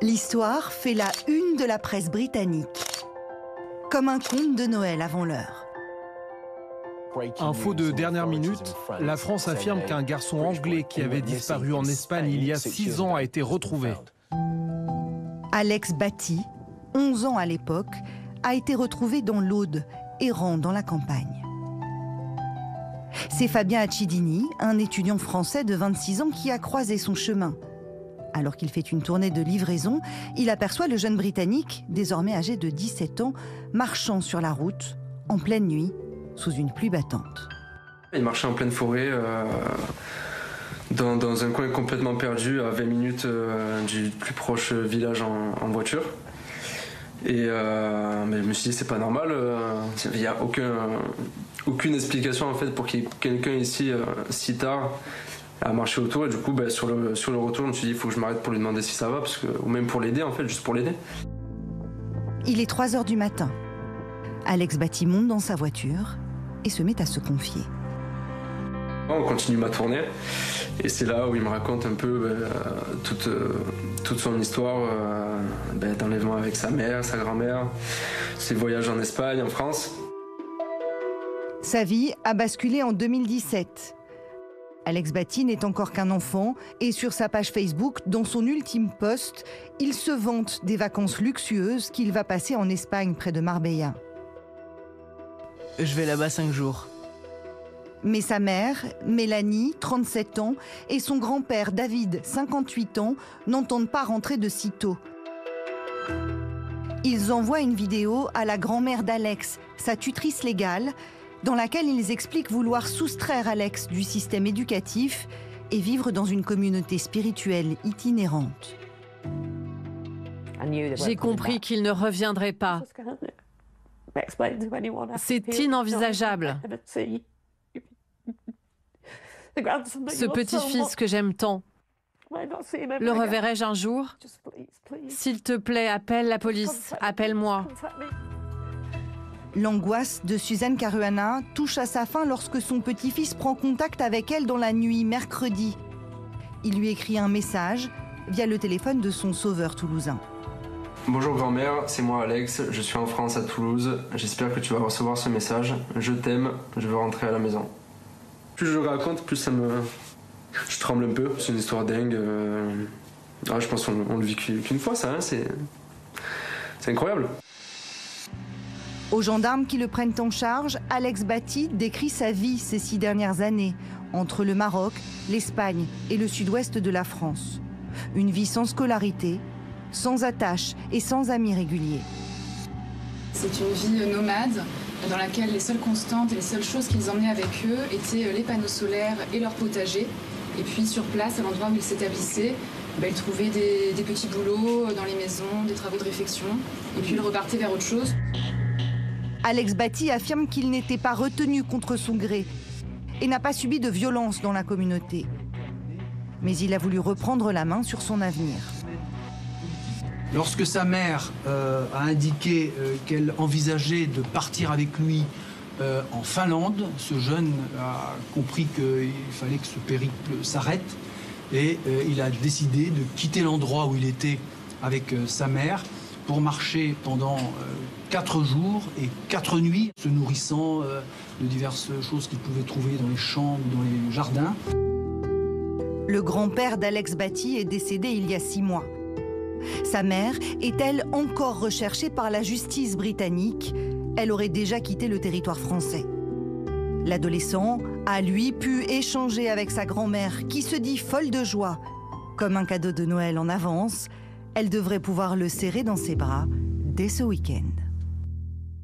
L'histoire fait la une de la presse britannique. Comme un conte de Noël avant l'heure. Info de dernière minute, la France affirme qu'un garçon anglais qui avait disparu en Espagne il y a 6 ans a été retrouvé. Alex Batty, 11 ans à l'époque, a été retrouvé dans l'Aude, errant dans la campagne. C'est Fabien Accidini, un étudiant français de 26 ans qui a croisé son chemin. Alors qu'il fait une tournée de livraison, il aperçoit le jeune Britannique, désormais âgé de 17 ans, marchant sur la route, en pleine nuit, sous une pluie battante. Il marchait en pleine forêt, dans un coin complètement perdu, à 20 minutes du plus proche village en voiture. Et mais je me suis dit, c'est pas normal, il n'y a aucune explication en fait pour qu'il y ait quelqu'un ici si tard à marcher autour. Et du coup, sur le retour, je me suis dit, il faut que je m'arrête pour lui demander si ça va, ou même pour l'aider en fait, juste pour l'aider. Il est 3 heures du matin. Alex Batty monte dans sa voiture et se met à se confier. On continue ma tournée et c'est là où il me raconte un peu toute son histoire d'enlèvement avec sa mère, sa grand-mère, ses voyages en Espagne, en France. Sa vie a basculé en 2017. Alex Batty n'est encore qu'un enfant et sur sa page Facebook, dans son ultime post, il se vante des vacances luxueuses qu'il va passer en Espagne près de Marbella. Je vais là-bas 5 jours. Mais sa mère, Mélanie, 37 ans, et son grand-père, David, 58 ans, n'entendent pas rentrer de sitôt. Ils envoient une vidéo à la grand-mère d'Alex, sa tutrice légale, dans laquelle ils expliquent vouloir soustraire Alex du système éducatif et vivre dans une communauté spirituelle itinérante. J'ai compris qu'il ne reviendrait pas. C'est inenvisageable. Ce petit-fils que j'aime tant, le reverrai-je un jour? S'il te plaît, appelle la police, appelle-moi. L'angoisse de Suzanne Caruana touche à sa fin lorsque son petit-fils prend contact avec elle dans la nuit, mercredi. Il lui écrit un message via le téléphone de son sauveur toulousain. Bonjour grand-mère, c'est moi Alex, je suis en France à Toulouse. J'espère que tu vas recevoir ce message. Je t'aime, je veux rentrer à la maison. Plus je le raconte, plus je tremble un peu. C'est une histoire dingue. Je pense qu'on le vit qu'une fois, ça, hein, c'est incroyable. Aux gendarmes qui le prennent en charge, Alex Batty décrit sa vie ces 6 dernières années, entre le Maroc, l'Espagne et le sud-ouest de la France. Une vie sans scolarité, sans attache et sans amis réguliers. C'est une vie nomade dans laquelle les seules constantes et les seules choses qu'ils emmenaient avec eux étaient les panneaux solaires et leur potager. Et puis sur place, à l'endroit où ils s'établissaient, ils trouvaient des petits boulots dans les maisons, des travaux de réfection, et puis ils repartaient vers autre chose. Alex Batty affirme qu'il n'était pas retenu contre son gré et n'a pas subi de violence dans la communauté. Mais il a voulu reprendre la main sur son avenir. Lorsque sa mère a indiqué qu'elle envisageait de partir avec lui en Finlande, ce jeune a compris qu'il fallait que ce périple s'arrête et il a décidé de quitter l'endroit où il était avec sa mère pour marcher pendant 4 jours et 4 nuits, se nourrissant de diverses choses qu'il pouvait trouver dans les champs ou dans les jardins. Le grand-père d'Alex Batty est décédé il y a 6 mois. Sa mère est-elle encore recherchée par la justice britannique? Elle aurait déjà quitté le territoire français. L'adolescent a, lui, pu échanger avec sa grand-mère, qui se dit folle de joie. Comme un cadeau de Noël en avance, elle devrait pouvoir le serrer dans ses bras dès ce week-end.